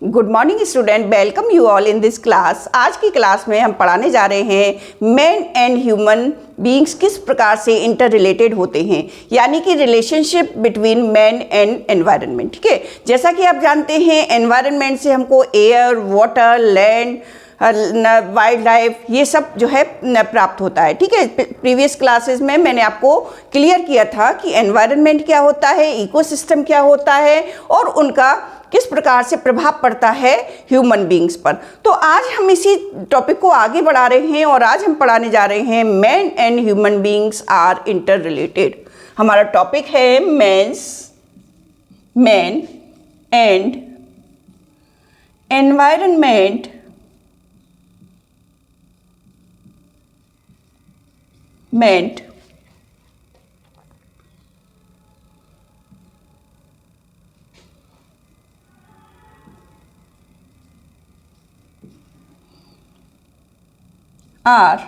Good morning student, welcome you all in this class. आज की class में हम पढ़ाने जा रहे हैं मैन एंड ह्यूमन बीइंग्स किस प्रकार से इंटर रिलेटेड होते हैं, यानी कि relationship between man and environment. ठीक है, जैसा कि आप जानते हैं एनवायरनमेंट से हमको air, water, land, wild life ये सब जो है प्राप्त होता है। ठीक है, प्रीवियस क्लासेस में मैंने आपको क्लियर किया था कि एनवायरनमेंट क्या होता है, इकोसिस्टम क्या होता है और उनका किस प्रकार से प्रभाव पड़ता है ह्यूमन बीइंग्स पर। तो आज हम इसी टॉपिक को आगे बढ़ा रहे हैं और आज हम पढ़ाने जा रहे हैं man and human beings are interrelated. हमारा टॉपिक है man and environment are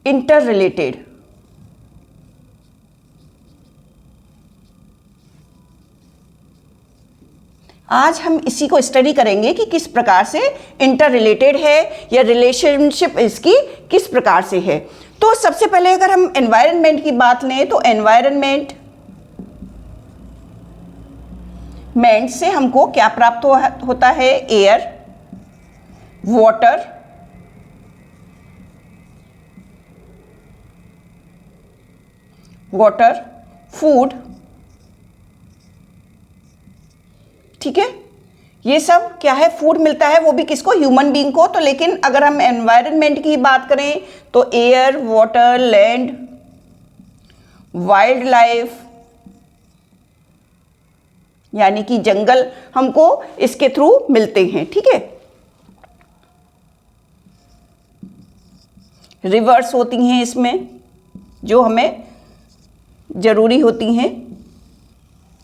interrelated। आज हम इसी को स्टडी करेंगे कि किस प्रकार से इंटर रिलेटेड है या रिलेशनशिप इसकी किस प्रकार से है। तो सबसे पहले अगर हम एनवायरनमेंट की बात लें तो एनवायरनमेंट से हमको क्या प्राप्त होता है? Air, water, food. ठीक है, ये सब क्या है? फूड मिलता है, वो भी किसको? ह्यूमन बीइंग को। तो लेकिन अगर हम एनवायरनमेंट की बात करें तो air, water, land, wild life यानी कि जंगल हमको इसके थ्रू मिलते हैं। ठीक है, रिवर्स होती हैं इसमें जो हमें जरूरी होती हैं।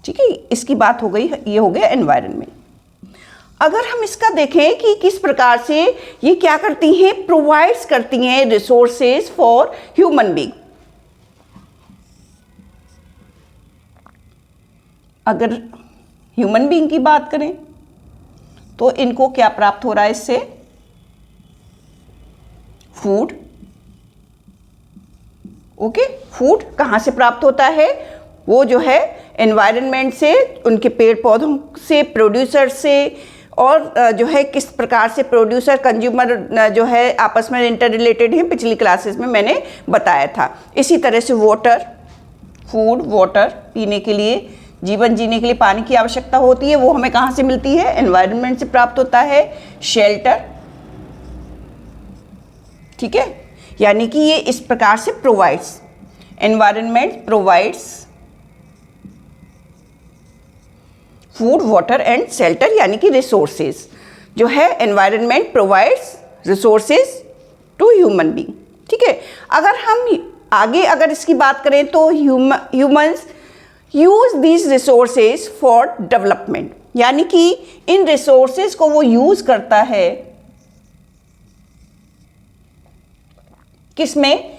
ठीक है, इसकी बात हो गई, ये हो गया एनवायरनमेंट। अगर हम इसका देखें कि किस प्रकार से ये क्या करती हैं, प्रोवाइड्स करती हैं रिसोर्सेज फॉर ह्यूमन बीइंग। अगर ह्यूमन बीइंग की बात करें तो इनको क्या प्राप्त हो रहा है इससे? फूड। ओके, फूड कहाँ से प्राप्त होता है? वो जो है एनवायरनमेंट से, उनके पेड़ पौधों से, प्रोड्यूसर से, और जो है किस प्रकार से प्रोड्यूसर कंज्यूमर जो है आपस में इंटर रिलेटेड है, पिछली क्लासेस में मैंने बताया था। इसी तरह से वाटर, फूड, वाटर पीने के लिए, जीवन जीने के लिए पानी की आवश्यकता होती है, वो हमें कहाँ से मिलती है? एनवायरनमेंट से प्राप्त होता है। शेल्टर, ठीक है, यानी कि ये इस प्रकार से provides, environment provides food, water and shelter, यानी कि रिसोर्सेज जो है environment provides resources to human being. ठीक है, अगर हम आगे अगर इसकी बात करें तो humans use these resources for development, यानी कि इन रिसोर्सेज को वो यूज करता है किसमें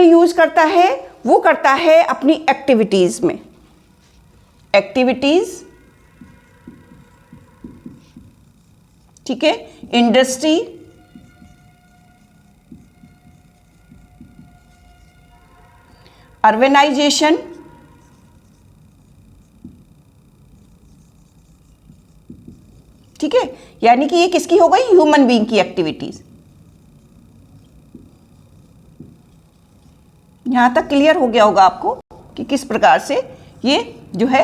यूज करता है? वो करता है अपनी एक्टिविटीज में। एक्टिविटीज, ठीक है, इंडस्ट्री, अर्बनाइजेशन, ठीक है, यानी कि ये किसकी हो गई? ह्यूमन बीइंग की एक्टिविटीज। यहां तक क्लियर हो गया होगा आपको कि किस प्रकार से ये जो है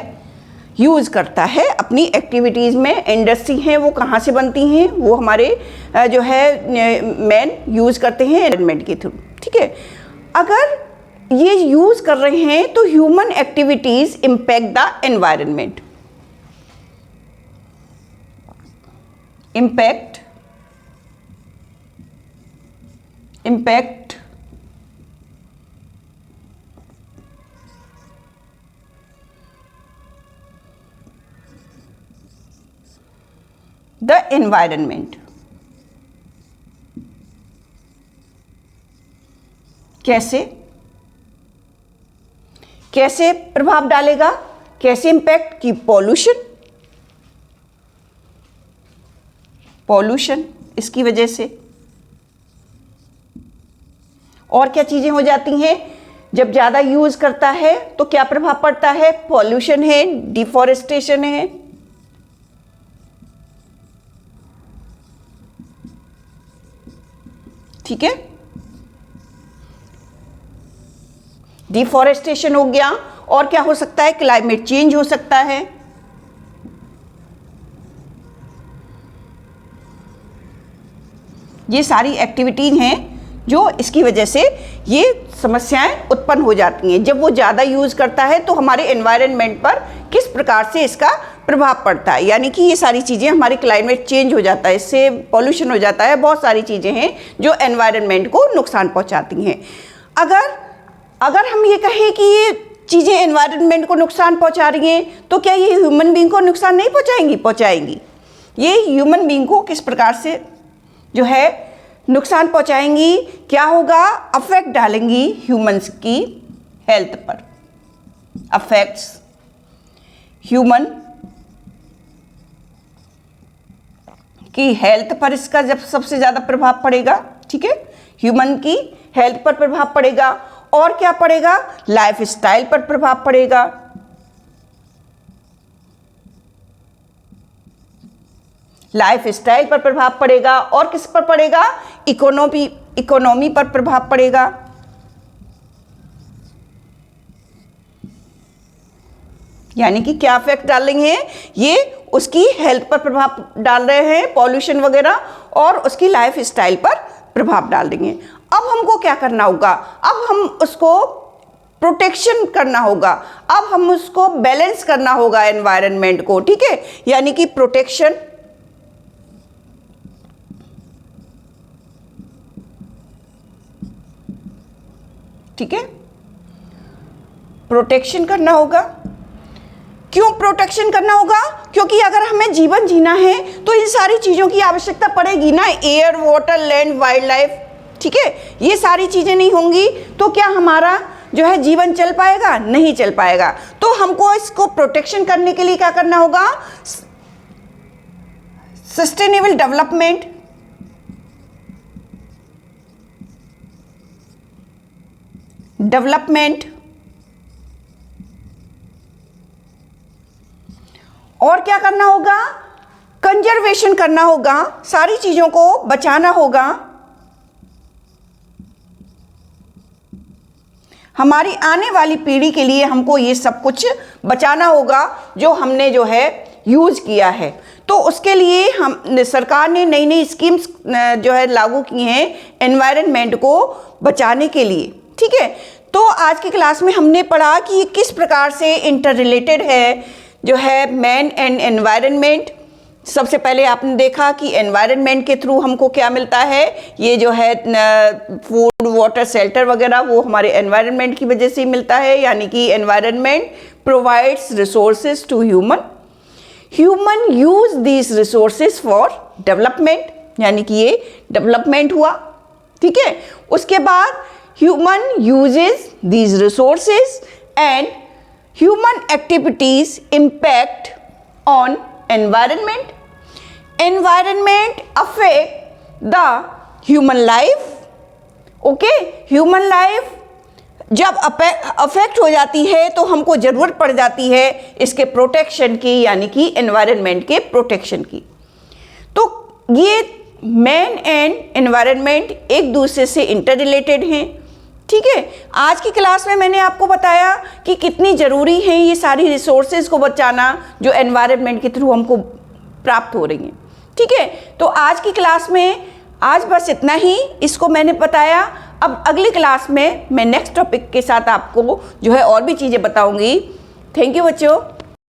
यूज करता है अपनी एक्टिविटीज में। इंडस्ट्री हैं वो कहाँ से बनती हैं? वो हमारे जो है मैन यूज करते हैं एनवायरनमेंट के थ्रू। ठीक है, अगर ये यूज कर रहे हैं तो human activities impact the environment. Impact the environment. कैसे कैसे प्रभाव डालेगा? कैसे इंपैक्ट? की पॉल्यूशन, पॉल्यूशन, इसकी वजह से। और क्या चीज़ें हो जाती हैं, जब ज़्यादा यूज़ करता है तो क्या प्रभाव पड़ता है, पॉल्यूशन है, डिफॉरेस्टेशन है। ठीक है, डिफॉरेस्टेशन हो गया। और क्या हो सकता है, क्लाइमेट चेंज हो सकता है। ये सारी एक्टिविटीज हैं जो इसकी वजह से ये समस्याएं उत्पन्न हो जाती हैं। जब वो ज़्यादा यूज़ करता है तो हमारे एनवायरनमेंट पर किस प्रकार से इसका प्रभाव पड़ता है, यानी कि ये सारी चीज़ें, हमारी क्लाइमेट चेंज हो जाता है, इससे पॉल्यूशन हो जाता है, बहुत सारी चीज़ें हैं जो एनवायरनमेंट को नुकसान पहुंचाती हैं। अगर हम ये कहें कि ये चीज़ें एनवायरनमेंट को नुकसान पहुंचा रही हैं तो क्या ये ह्यूमन बीइंग को नुकसान नहीं पहुंचाएंगी? पहुंचाएंगी। ये ह्यूमन बीइंग को किस प्रकार से जो है नुकसान पहुंचाएंगी, क्या होगा, अफेक्ट डालेंगी ह्यूमंस की हेल्थ पर। अफेक्ट्स ह्यूमन की हेल्थ पर इसका जब सबसे ज़्यादा प्रभाव पड़ेगा। ठीक है, ह्यूमन की हेल्थ पर प्रभाव पड़ेगा। और क्या पड़ेगा, लाइफ स्टाइल पर प्रभाव पड़ेगा। लाइफ स्टाइल पर प्रभाव पड़ेगा। और किस पर पड़ेगा, इकोनॉमी पर प्रभाव पड़ेगा। यानी कि क्या इफेक्ट डालेंगे, ये उसकी हेल्थ पर प्रभाव डाल रहे हैं, पॉल्यूशन वगैरह, और उसकी लाइफ स्टाइल पर प्रभाव डाल देंगे। अब हमको क्या करना होगा, अब हम उसको प्रोटेक्शन करना होगा, अब हम उसको बैलेंस करना होगा एनवायरनमेंट को। ठीक है, यानी कि प्रोटेक्शन, ठीक है, प्रोटेक्शन करना होगा। क्यों प्रोटेक्शन करना होगा, क्योंकि अगर हमें जीवन जीना है तो इन सारी चीज़ों की आवश्यकता पड़ेगी ना, air, water, land, wild life. ठीक है, ये सारी चीज़ें नहीं होंगी तो क्या हमारा जो है जीवन चल पाएगा? नहीं चल पाएगा। तो हमको इसको प्रोटेक्शन करने के लिए क्या करना होगा, सस्टेनेबल डेवलपमेंट, और क्या करना होगा, कंजर्वेशन करना होगा, सारी चीज़ों को बचाना होगा। हमारी आने वाली पीढ़ी के लिए हमको ये सब कुछ बचाना होगा जो हमने जो है यूज़ किया है। तो उसके लिए हम सरकार ने नई नई स्कीम्स जो है लागू की हैं एनवायरनमेंट को बचाने के लिए। ठीक है, तो आज की क्लास में हमने पढ़ा कि ये किस प्रकार से इंटर रिलेटेड है जो है मैन एंड एनवायरनमेंट। सबसे पहले आपने देखा कि एनवायरनमेंट के थ्रू हमको क्या मिलता है, ये जो है फूड, वाटर, शेल्टर वगैरह, वो हमारे एनवायरनमेंट की वजह से ही मिलता है। यानी कि environment provides resources to human use these resources for development, यानी कि ये डेवलपमेंट हुआ। ठीक है, उसके बाद human uses these resources and human activities impact on environment affect the human life। Okay, human life जब अफेक्ट हो जाती है तो हमको ज़रूरत पड़ जाती है इसके प्रोटेक्शन की, यानी कि एनवायरनमेंट के प्रोटेक्शन की। तो ये मैन एंड एनवायरनमेंट एक दूसरे से इंटर रिलेटेड हैं। ठीक है, आज की क्लास में मैंने आपको बताया कि कितनी ज़रूरी है ये सारी रिसोर्सेज को बचाना जो एनवायरनमेंट के थ्रू हमको प्राप्त हो रही हैं। ठीक है, तो आज की क्लास में आज बस इतना ही इसको मैंने बताया। अब अगली क्लास में मैं नेक्स्ट टॉपिक के साथ आपको जो है और भी चीज़ें बताऊंगी। थैंक यू बच्चों।